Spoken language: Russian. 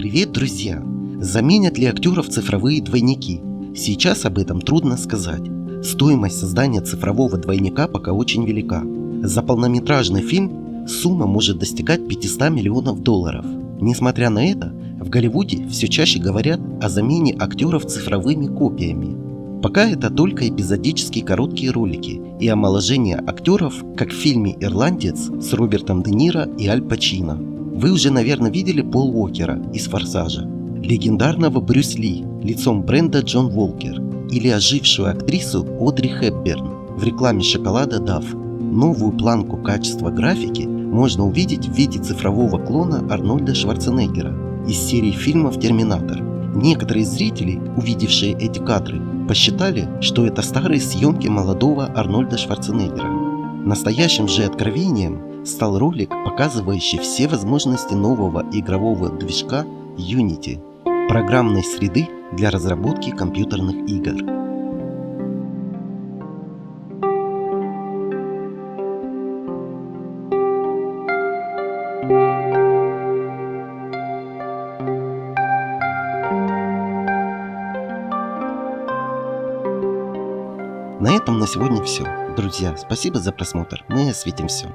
Привет, друзья! Заменят ли актеров цифровые двойники? Сейчас об этом трудно сказать. Стоимость создания цифрового двойника пока очень велика. За полнометражный фильм сумма может достигать 500 миллионов долларов. Несмотря на это, в Голливуде все чаще говорят о замене актеров цифровыми копиями. Пока это только эпизодические короткие ролики и омоложение актеров, как в фильме «Ирландец» с Робертом Де Ниро и Аль Пачино. Вы уже, наверное, видели Пол Уокера из «Форсажа», легендарного Брюс Ли лицом бренда Джон Волкер или ожившую актрису Одри Хепберн в рекламе шоколада Дав. Новую планку качества графики можно увидеть в виде цифрового клона Арнольда Шварценеггера из серии фильмов «Терминатор». Некоторые зрители, увидевшие эти кадры, посчитали, что это старые съемки молодого Арнольда Шварценеггера. Настоящим же откровением стал ролик, показывающий все возможности нового игрового движка Unity, программной среды для разработки компьютерных игр. На этом на сегодня все. Друзья, спасибо за просмотр. Мы осветим все.